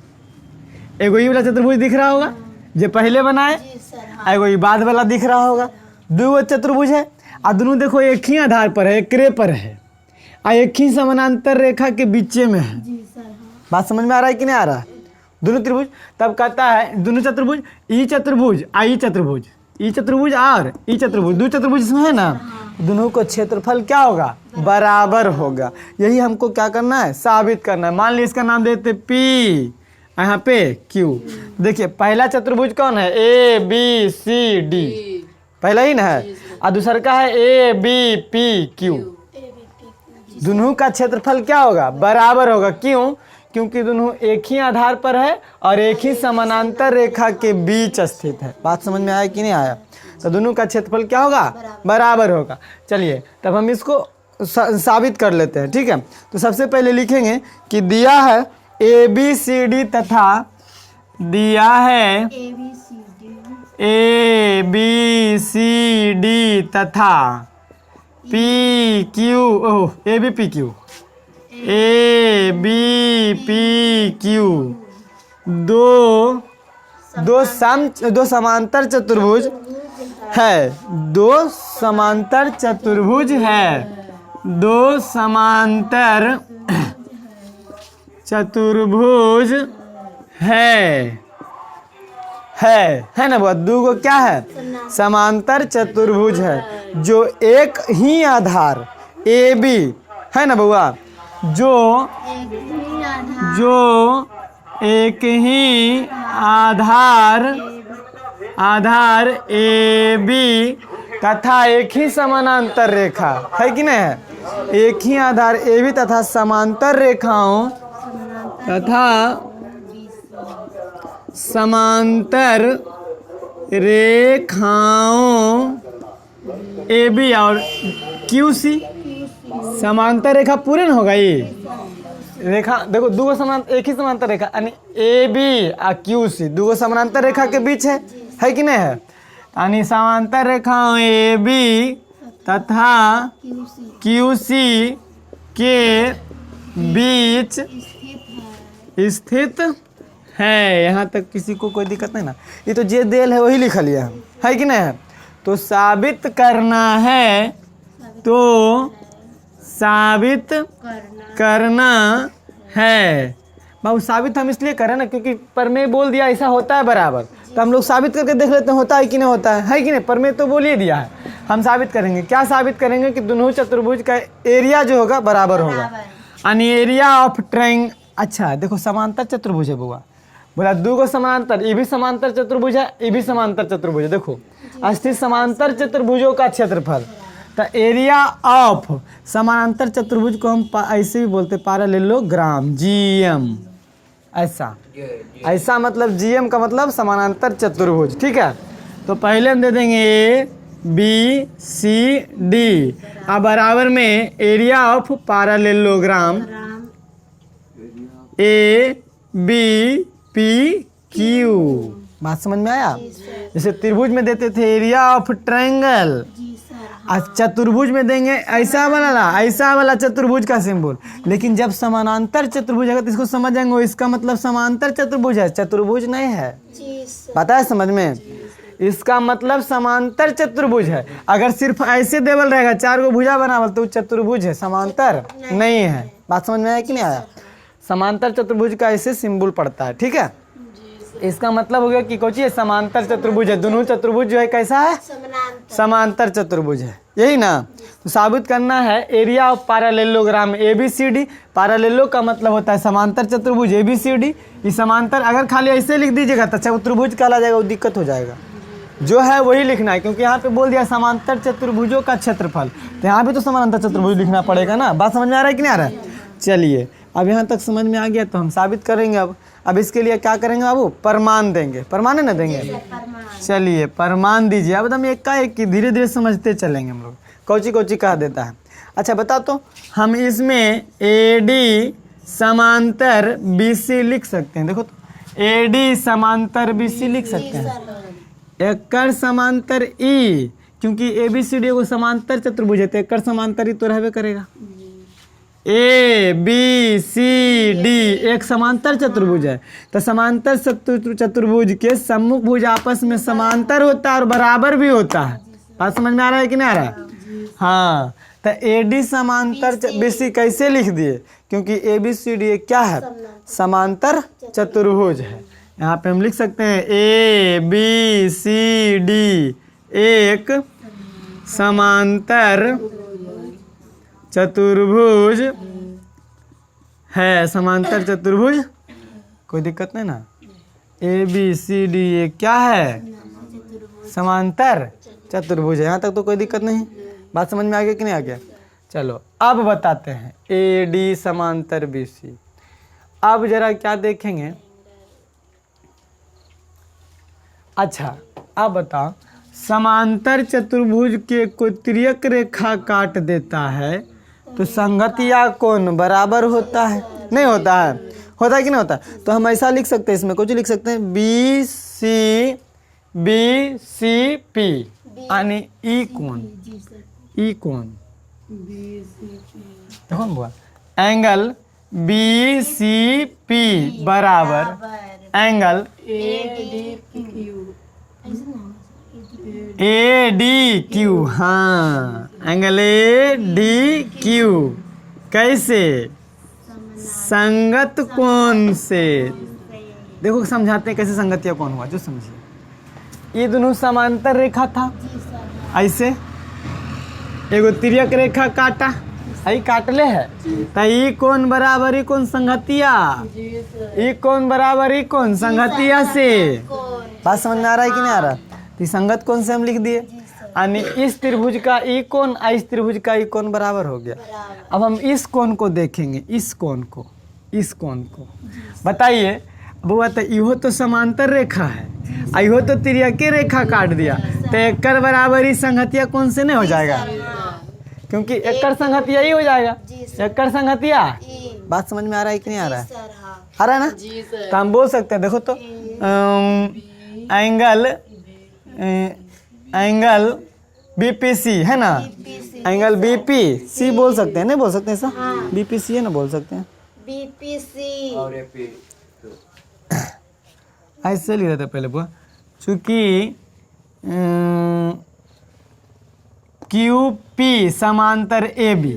एगो ये वाला चतुर्भुज दिख रहा होगा जो पहले बनाए, एगो ये बाद वाला दिख रहा होगा। दो चतुर्भुज है और दोनों देखो एक ही आधार पर है, एकरे पर है, एक ही समानांतर रेखा के बीचे में है। बात समझ में आ रहा है कि नहीं आ रहा? दोनों त्रिभुज। तब कहता है दोनों चतुर्भुज, ई चतुर्भुज आई चतुर्भुज, ई चतुर्भुज और ई चतुर्भुज, दो चतुर्भुज इसमें है ना, दोनों को क्षेत्रफल क्या होगा? बराबर होगा। यही हमको क्या करना है? साबित करना है। मान लीजिए इसका नाम देते पी, यहाँ पे क्यू। देखिए पहला चतुर्भुज कौन है? ए बी सी डी, पहला ही ना है। और दूसरा का है ए बी पी क्यू। दोनों का क्षेत्रफल क्या होगा? बराबर होगा। क्यों? क्योंकि दोनों एक ही आधार पर है और एक ही समानांतर रेखा के बीच स्थित है। बात समझ में आया कि नहीं आया? तो दोनों का क्षेत्रफल क्या होगा? बराबर होगा। चलिए तब हम इसको साबित कर लेते हैं, ठीक है। तो सबसे पहले लिखेंगे कि दिया है ए बी सी डी तथा दिया है ए बी सी डी तथा P Q, oh A B P Q, A B P Q दो समांतर चतुर्भुज है। दो समांतर चतुर्भुज है। दो समांतर चतुर्भुज है ना बुआ? दो को क्या है? समांतर चतुर्भुज है जो एक ही आधार ए बी है ना बुआ? जो एक ही आधार ए बी तथा एक ही समानांतर रेखा है कि नहीं है? एक ही आधार ए बी तथा समांतर रेखाओं तथा समांतर रेखाओं ए बी और क्यू सी। समांतर रेखा पूरे न होगा ये रेखा। देखो दो समांतर, एक ही समांतर रेखा यानी ए बी और क्यू सी दो समांतर रेखा के बीच है कि नहीं है? यानी समांतर रेखाओं ए बी तथा क्यू सी के बीच स्थित है। यहाँ तक किसी को कोई दिक्कत नहीं ना? ये तो जे देल है वही लिखा लिया है कि नहीं है? तो साबित करना है, तो साबित करना है। बाबू साबित हम इसलिए करें ना क्योंकि प्रमेय बोल दिया ऐसा होता है बराबर, तो हम लोग साबित करके देख लेते हैं होता है कि नहीं होता है कि नहीं? प्रमेय तो बोल ही दिया है, हम साबित करेंगे। क्या साबित करेंगे? कि दोनों चतुर्भुज का एरिया जो होगा बराबर होगा। यानी एरिया ऑफ ट्रायंगल। अच्छा देखो समांतर चतुर्भुज है बुआ, बोला दो को समांतर, ये भी समांतर चतुर्भुज है, ये भी समांतर चतुर्भुज है। देखो अस्थित समांतर चतुर्भुजों का क्षेत्रफल, तो एरिया ऑफ समांतर चतुर्भुज को हम ऐसे भी बोलते पैरेललोग्राम, जीएम। ऐसा मतलब जीएम का मतलब समानांतर चतुर्भुज। ठीक है, तो पहले हम दे देंगे ए बी सी डी, अब बराबर में area of parallelogram A B P Q. बात समझ में आया? जैसे त्रिभुज में देते थे एरिया ऑफ ट्रायंगल, चतुर्भुज में देंगे ऐसा वाला चतुर्भुज का सिंबल। लेकिन जब समानांतर चतुर्भुज है तो इसको समझ जाएंगे, इसका मतलब समांतर चतुर्भुज है, चतुर्भुज नहीं है। पता है समझ में? इसका मतलब समांतर चतुर्भुज है। अगर सिर्फ ऐसे देवल रहेगा चार को भुजा बनावल तो चतुर्भुज है, समांतर नहीं है। बात समझ में आया कि नहीं आया? समांतर चतुर्भुज का ऐसे सिंबल पड़ता है। ठीक है, इसका मतलब हो गया कि कोची है समांतर चतुर्भुज है। दोनों चतुर्भुज जो है कैसा है? समांतर चतुर्भुज है, यही ना? तो साबित करना है area of parallelogram A B C D. पैरेललो का मतलब होता है समांतर चतुर्भुज ए बी सी डी। ये समांतर अगर खाली ऐसे लिख दीजिएगा तो चतुर्भुज कहला जाएगा, वो दिक्कत हो जाएगा। जो है वही लिखना है, क्योंकि यहाँ पे बोल दिया समांतर चतुर्भुजों का क्षेत्रफल, तो यहाँ पे तो समांतर चतुर्भुज लिखना पड़ेगा ना। बात समझ में आ रहा है कि नहीं आ रहा है? चलिए अब यहाँ तक समझ में आ गया तो हम साबित करेंगे। अब इसके लिए क्या करेंगे बाबू? प्रमाण देंगे। प्रमाण है ना देंगे? चलिए प्रमाण दीजिए। अब हम एक का एक की धीरे धीरे समझते चलेंगे हम लोग कौची कहा देता है। अच्छा बता तो हम इसमें ए डी समांतर बी सी लिख सकते हैं। देखो तो ए डी समांतर बी सी लिख सकते हैं। एकड़ समांतर ई, क्योंकि ए बी सी डी को समांतर चतुर्भुज है तो एकड़ समांतर ई तो रहबे करेगा। ए बी सी डी एक समांतर चतुर्भुज है, तो समांतर चतुर्भुज के सम्मुख भुज आपस में समांतर होता है और बराबर भी होता है। बात समझ में आ रहा है कि नहीं आ रहा है? हाँ, तो ए डी समांतर बी सी कैसे लिख दिए? क्योंकि ए बी सी डी क्या है? समांतर चतुर्भुज है। यहाँ पे हम लिख सकते हैं ए बी सी डी एक समांतर चतुर्भुज है। समांतर चतुर्भुज, कोई दिक्कत नहीं ना? ए बी सी डी ये क्या है? समांतर चतुर्भुज है। यहाँ तक तो कोई दिक्कत नहीं। बात समझ में आ गया कि नहीं आ गया? चलो अब बताते हैं ए डी समांतर बी सी। अब जरा क्या देखेंगे? अच्छा अब बताओ, समांतर चतुर्भुज के कोई तिर्यक रेखा काट देता है तो संगतिया कोण बराबर होता है? नहीं होता है? होता है कि नहीं होता? तो हम ऐसा लिख सकते हैं, इसमें कुछ लिख सकते हैं बी सी पी यानी ई कोण। देखो ना बुआ, एंगल बी सी पी बराबर एंगल ए डी क्यू। हाँ, एंगल ए डी क्यू कैसे? संगत कोण से। देखो समझाते हैं कैसे संगतिया कोण हुआ, जो समझिए। ये दोनों समांतर रेखा था, ऐसे एगो तिर्यक रेखा काटा, आई काटले है, तो ई कोण बराबर ई कोण संगतिया, ई कोण बराबर ई कोण संगतिया से। बात समझ में आ रहा है कि नहीं आ रहा? तो संगत कोण से हम लिख दिए, यानी इस त्रिभुज का ई कोण इस त्रिभुज का ई कोण बराबर हो गया। अब हम इस कोण को देखेंगे, इस कोण को, इस कोण को बताइए बुआ। तो इहो तो समांतर रेखा है, इहो तो तिर्यके रेखा काट दिया, तो एकर बराबर ही संगतिया कोण से नहीं हो जाएगा? क्योंकि एकर संगतिया ही हो जाएगा, एकर संगतिया। बात समझ में आ रहा है कि नहीं आ रहा है? आ रहा है ना? तो हम बोल सकते हैं, देखो तो एंगल बीपीसी है ना, एंगल बीपीसी बोल सकते हैं, नहीं बोल सकते हैं सर? बीपीसी है ना, बोल सकते हैं। बीपीसी ऐसे लिख देते पहले बुआ, चूंकि क्यू पी समांतर ए बी,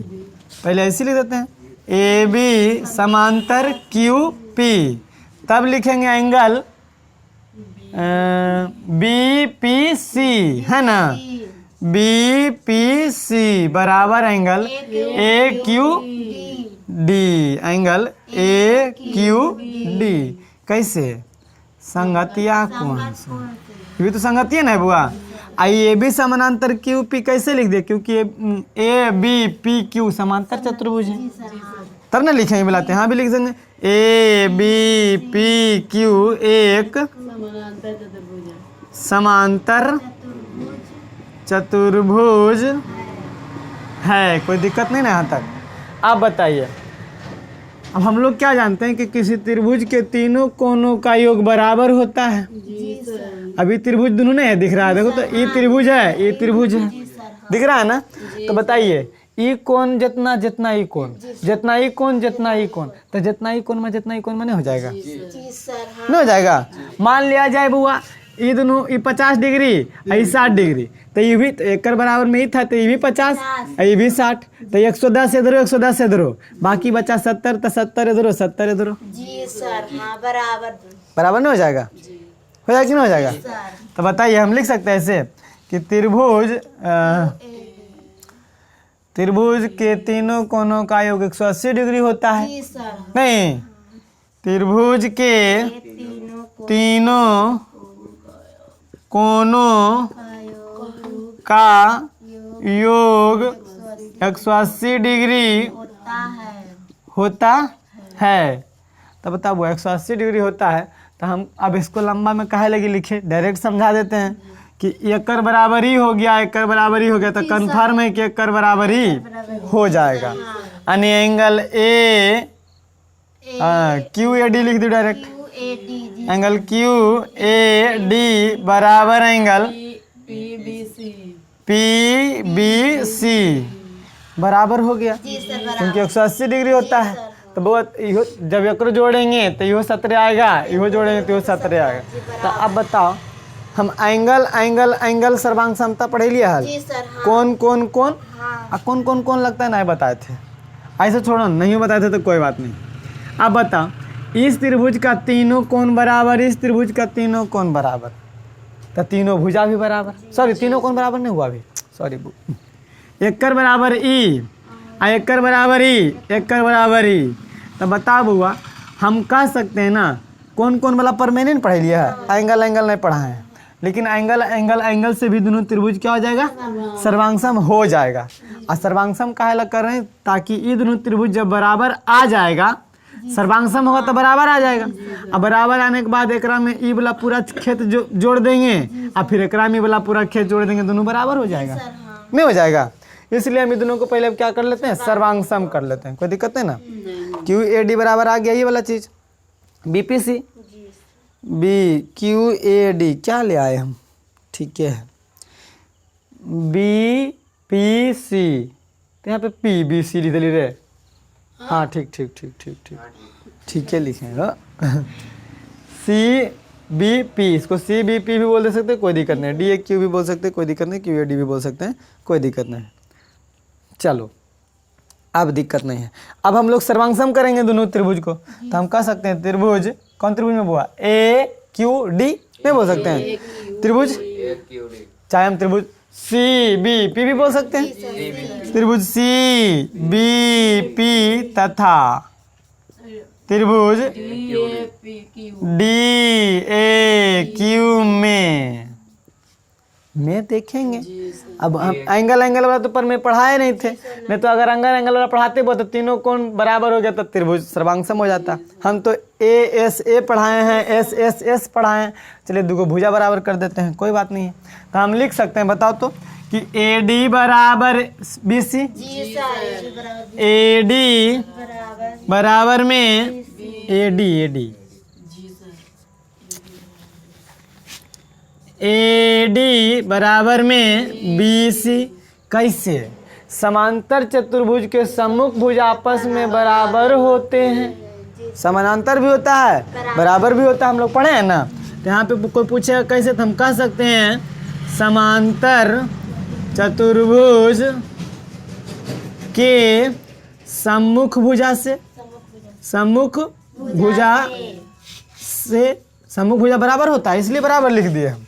पहले ऐसे लिख देते हैं, ए बी समांतर क्यू पी, तब लिखेंगे एंगल बी पी सी है ना, बी पी सी बराबर angle A Q D, angle A Q D कैसे? संगतिया कोण से। ये भी तो संगतिया ना है बुआ। आई ए बी समानांतर क्यू पी कैसे लिख दिए? क्योंकि ए बी पी क्यू समांतर चतुर्भुज है, तब ना लिखेंगे बुलाते हैं। हाँ भी लिख देंगे, ए बी पी क्यू एक समांतर चतुर्भुज है। कोई दिक्कत नहीं ना यहाँ तक? आप बताइए, अब हम लोग क्या जानते हैं कि किसी त्रिभुज के तीनों कोनों का योग बराबर होता है। अभी त्रिभुज दोनों नहीं है, दिख रहा है, देखो तो ये त्रिभुज है, ये त्रिभुज है, दिख रहा है ना? तो बताइए, ई कोण जितना जितना ई कोण, जितना ई कोण जितना ई कोण, तो जितना ई कोण में जितना ई कोण में नहीं हो जाएगा? नहीं हो जाएगा। मान लिया जाए बुआ ये दोनों, ये 50 डिग्री ये 60 डिग्री, तो ये भी एक बराबर में ही था, तो ये भी 50 ये भी 60, तो 110 इधरो 110 इधरो, बाकी बचा 70, तो 70 इधरो 70 इधरो। जी सर, हाँ बराबर बराबर नहीं हो जाएगा? हो जाएगा कि नहीं हो जाएगा? तो बताइए, हम लिख सकते हैं ऐसे कि त्रिभुज के तीनों कोनों का योग 180 डिग्री होता है। नहीं, त्रिभुज के तीनों कोनों का योग 180 डिग्री होता है। तो बताओ 180 डिग्री होता है, तो हम अब इसको लंबा में काहे लगी लिखे, डायरेक्ट समझा देते हैं कि एकर बराबर ही हो गया, एकर बराबर ही हो गया, तो कन्फर्म है कि एकर बराबर ही हो जाएगा। यानी angle A Q A D लिख दो direct, angle Q A D बराबर एंगल पी बी सी बराबर हो गया, क्योंकि 180 डिग्री होता है। तो बहुत जब एक जोड़ेंगे तो यो 17 आएगा, इहो जोड़ेंगे तो यो 17 आएगा। तो अब बताओ, हम एंगल सर्वांग समता पढ़े लिया हल, कौन कौन कौन कौन कौन कौन लगता है, नहीं बताए थे, ऐसे छोड़ो, नहीं बताए थे तो कोई बात नहीं। अब बताओ, इस त्रिभुज का तीनों कोण बराबर, इस त्रिभुज का तीनों कोण बराबर, तो तीनों भुजा भी बराबर, सॉरी तीनों कोण बराबर नहीं हुआ अभी, सॉरी, एकर बराबर ई, एकर बराबर ई, एकर बराबर ई। तो बताओ बुआ, हम कह सकते हैं ना, कौन कौन वाला परमानेंट पढ़ लिया है, एंगल नहीं पढ़ा है, लेकिन एंगल से भी दोनों त्रिभुज क्या हो जाएगा, सर्वांगसम हो जाएगा। और सर्वांगसम काहे ला कर रहे हैं, ताकि ये दोनों त्रिभुज जब बराबर आ जाएगा, सर्वांगसम होगा तो बराबर आ जाएगा। अब बराबर आने के बाद एकरा में ई वाला पूरा खेत जोड़ देंगे, और फिर एकरा में वाला पूरा खेत जोड़ देंगे, दोनों बराबर हो जाएगा, नहीं हो जाएगा? इसलिए हम दोनों को पहले क्या कर लेते हैं, सर्वांगसम कर लेते हैं, कोई दिक्कत नहीं ना। क्यू ए डी बराबर आ गया, ये वाला चीज BPC, B Q A D क्या ले आए हम, ठीक है, बी पी सी, तो यहाँ पे पी बी सी लिख ली रे, हाँ ठीक ठीक ठीक ठीक ठीक ठीक है लिखे हो। सी बी पी, इसको सी बी पी भी बोल दे सकते हैं, कोई दिक्कत नहीं। डी ए क्यू भी बोल सकते हैं, कोई दिक्कत नहीं। क्यू ए डी भी बोल सकते हैं, कोई दिक्कत नहीं। चलो अब दिक्कत नहीं है। अब हम लोग सर्वांगसम करेंगे दोनों त्रिभुज को, तो हम कह सकते हैं त्रिभुज, कौन त्रिभुज में हुआ, ए क्यू डी नहीं बोल सकते हैं त्रिभुज, चाहे हम त्रिभुज सी बी पी भी बोल सकते हैं, त्रिभुज सी बी पी तथा त्रिभुज डी ए क्यू में देखेंगे। अब हम एंगल वाला तो पर में पढ़ाए नहीं थे, नहीं तो अगर एंगल वाला पढ़ाते वो तो तीनों कोण बराबर हो गया तो त्रिभुज सर्वांगसम हो जाता। हम तो ए एस ए पढ़ाए हैं, एस एस एस पढ़ाए हैं, चलिए दो भुजा बराबर कर देते हैं, कोई बात नहीं है। तो हम लिख सकते हैं, बताओ तो, कि ए डी बराबर बी सी, ए डी बराबर में ए डी ए डी बराबर में बी सी। कैसे? समांतर चतुर्भुज के सम्मुख भुज आपस में बराबर होते हैं। समानांतर भी होता है, बराबर भी होता है, हम लोग पढ़े हैं ना। तो यहाँ पे कोई पूछेगा कैसे, तो हम कह सकते हैं समांतर चतुर्भुज के सम्मुख भुजा से, सम्मुख भुजा से, सम्मुख भुजा बराबर होता है इसलिए बराबर लिख दिए हम।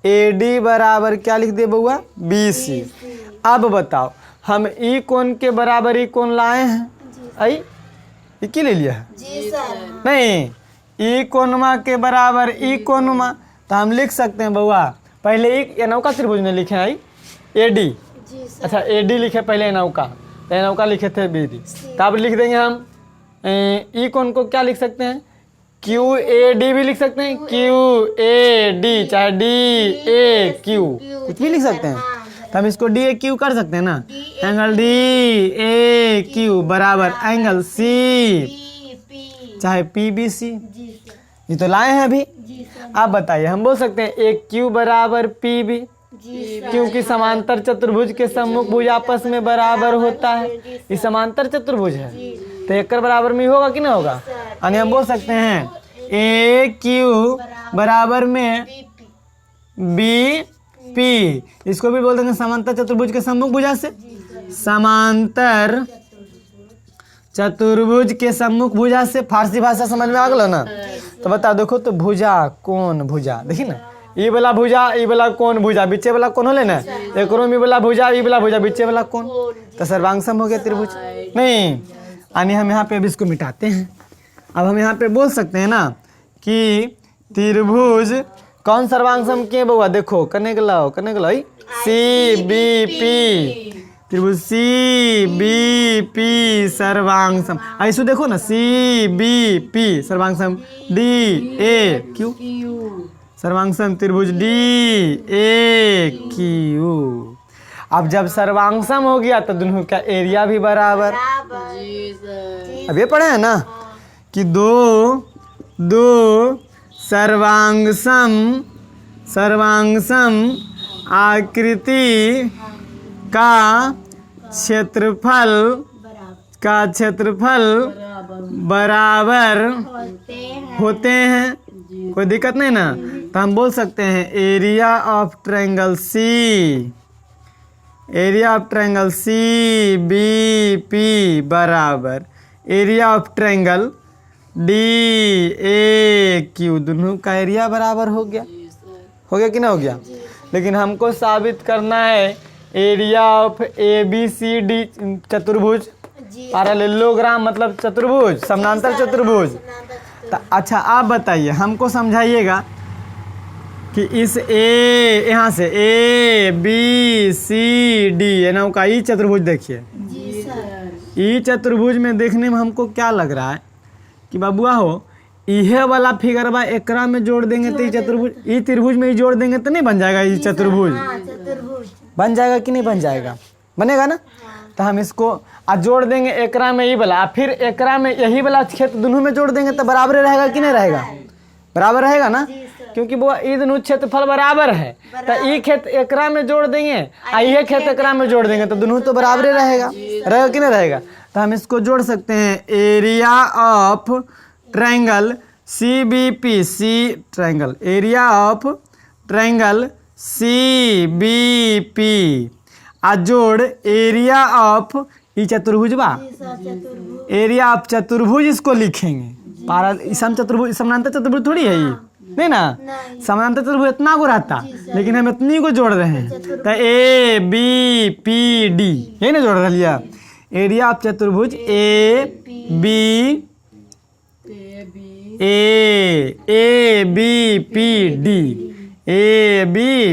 ए डी बराबर क्या लिख दिए बउआ, बी सी। अब बताओ हम ई कोण के बराबर ई कोण लाए हैं, आई ई की ले लिया है जी सर। नहीं, ई कोणमा के बराबर ई कोणमा, तो हम लिख सकते हैं बउआ, पहले ई नौका त्रिभुज में लिखे आई ए डी, अच्छा ए डी लिखे पहले नौका, तो नौका लिखे थे बी डी, तब लिख देंगे हम ई कोण को क्या लिख सकते हैं, क्यू ए डी भी लिख सकते हैं, क्यू ए डी, चाहे डी ए क्यू कुछ भी लिख सकते हैं। तो हम इसको डी ए क्यू कर सकते हैं ना, एंगल डी ए क्यू बराबर एंगल सी चाहे पी बी सी, ये तो लाए हैं अभी। आप बताइए, हम बोल सकते हैं ए क्यू बराबर पी बी, क्योंकि समांतर चतुर्भुज के सम्मुख भुज आपस में बराबर होता है, ये समांतर चतुर्भुज है तो एक बराबर में होगा कि नहीं होगा। यानी हम बोल सकते हैं ए क्यू बराबर में बी पी, इसको भी बोल देंगे समांतर चतुर्भुज के सम्मुख भुजा से, समांतर चतुर्भुज के सम्मुख भुजा से। फारसी भाषा समझ में आ गया ना, तो बताओ देखो तो भुजा कौन भुजा, देखिए ना, ई वाला भुजा, ई वाला कौन भुजा, बीचे वाला कौन हो लेना, एक में वाला भुजा, ई वाला भुजा, बीचे वाला कौन, तो सर्वांगसम हो गया त्रिभुज। नहीं, यानी हम यहाँ पे अब इसको मिटाते हैं। अब हम यहाँ पे बोल सकते हैं ना कि त्रिभुज कौन सर्वांगसम किए बउआ, देखो कने गलाओ सी बी पी, त्रिभुज सी बी पी सर्वांगसम। ऐसे देखो ना, सी बी पी सर्वांगसम, डी ए क्यू सर्वांगसम त्रिभुज डी ए क्यू। अब जब सर्वांगसम हो गया तो दोनों का एरिया भी बराबर। अब ये पढ़े हैं ना कि दो सर्वांगसम आकृति का क्षेत्रफल बराबर होते हैं, कोई दिक्कत नहीं ना। तो हम बोल सकते हैं area of triangle C B P बराबर area of triangle D A Q, दोनों का एरिया बराबर हो गया कि नहीं हो गया। लेकिन हमको साबित करना है area of A B C D चतुर्भुज, पैरेललोग्राम मतलब चतुर्भुज, समानांतर चतुर्भुज। तो अच्छा आप बताइए, हमको समझाइएगा कि इस ए, यहाँ से ए बी सी डी है ना का ई चतुर्भुज देखिए, ई चतुर्भुज में देखने में हमको क्या लग रहा है कि बाबुआ हो, इहे वाला फिगरवा एकरा में जोड़ देंगे तो ई चतुर्भुज, ई त्रिभुज में ही जोड़ देंगे तो नहीं बन जाएगा ई चतुर्भुज, बन जाएगा कि नहीं बन जाएगा, बनेगा ना। तो हम इसको जोड़ देंगे एकरा में ई वाला, फिर एकरा में यही वाला क्षेत्र दोनों में जोड़ देंगे तो बराबर रहेगा कि नहीं रहेगा, बराबर रहेगा ना। क्योंकि वो ई दोनों क्षेत्रफल बराबर है, तो ई खेत एकरा में जोड़ देंगे और ये खेत एकरा में जोड़ देंगे तो दोनों तो बराबर ही रहेगा कि नहीं रहेगा। तो हम इसको जोड़ सकते हैं, area of triangle CBP, C triangle, area of triangle CBP आ जोड़ एरिया ऑफ ई चतुर्भुज बा, एरिया ऑफ चतुर्भुज इसको लिखेंगे। पारा सम चतुर्भुज समानांतर चतुर्भुज थोड़ी है ये, नहीं ना, समानांतर चतुर्भुज इतना को रहता, लेकिन हम इतनी को जोड़ रहे हैं तो ABPD यही ना जोड़ रहा। एरिया ऑफ चतुर्भुज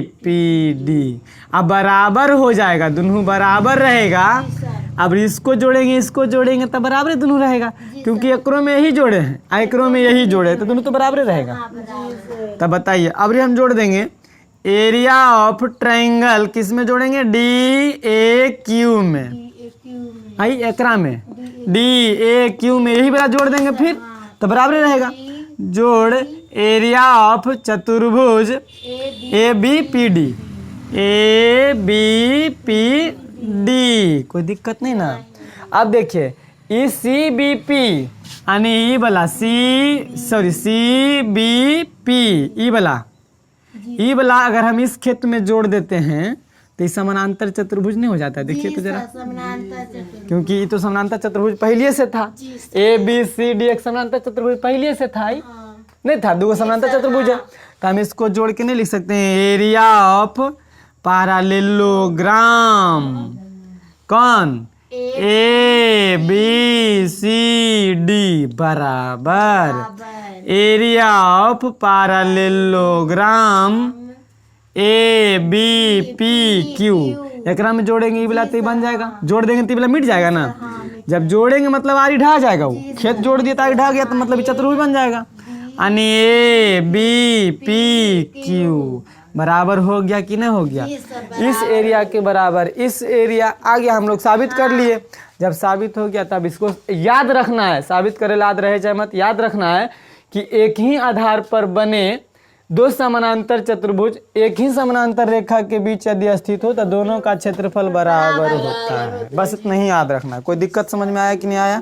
ABPD अब बराबर हो जाएगा, दोनों बराबर रहेगा। अब इसको जोड़ेंगे तब बराबर दोनों रहेगा, क्योंकि एकरों में यही जोड़े हैं एकरों में यही जोड़े तो दोनों तो बराबर रहेगा। तब बताइए, अब हम जोड़ देंगे एरिया ऑफ ट्रायंगल किस में जोड़ेंगे, DAQ में, आई एकरा में DAQ में यही वाला जोड़ देंगे, फिर तो बराबर रहेगा। जोड़ एरिया ऑफ चतुर्भुज ABPD कोई दिक्कत नहीं ना। अब देखिए इस CBP यानी ई वाला CBP ई वाला अगर हम इस क्षेत्र में जोड़ देते हैं तो इस समानांतर चतुर्भुज नहीं हो जाता। देखिए तो जरा, क्योंकि ये तो समानांतर चतुर्भुज पहले से था, ABCD एक समानांतर चतुर्भुज पहले से था, नहीं था, दो समानांतर चतुर्भुज है। तो हम इसको जोड़ के नहीं लिख सकते हैं, एरिया ऑफ पैरेललोग्राम कौन ABCD बराबर एरिया ऑफ पैरेललोग्राम ABPQ। एकरा में जोड़ेंगे ये वाला तो बन जाएगा, जोड़ देंगे तो ये वाला मिट जाएगा ना। जब जोड़ेंगे मतलब आरी ढा जाएगा, वो खेत जोड़ दिया तो आरी ढा गया तो मतलब चतुर्भुज बन जाएगा। यानी ABPQ बराबर हो गया कि नहीं हो गया, इस एरिया के बराबर इस एरिया आ गया। हम लोग साबित कर लिए। जब साबित हो गया तब इसको याद रखना है, साबित करे याद रहे चाहे मत, याद रखना है कि एक ही आधार पर बने दो समानांतर चतुर्भुज एक ही समानांतर रेखा के बीच यदि स्थित हो तो दोनों का क्षेत्रफल बराबर होता है। बस इतना ही याद रखना। कोई दिक्कत समझ में आया कि नहीं आया?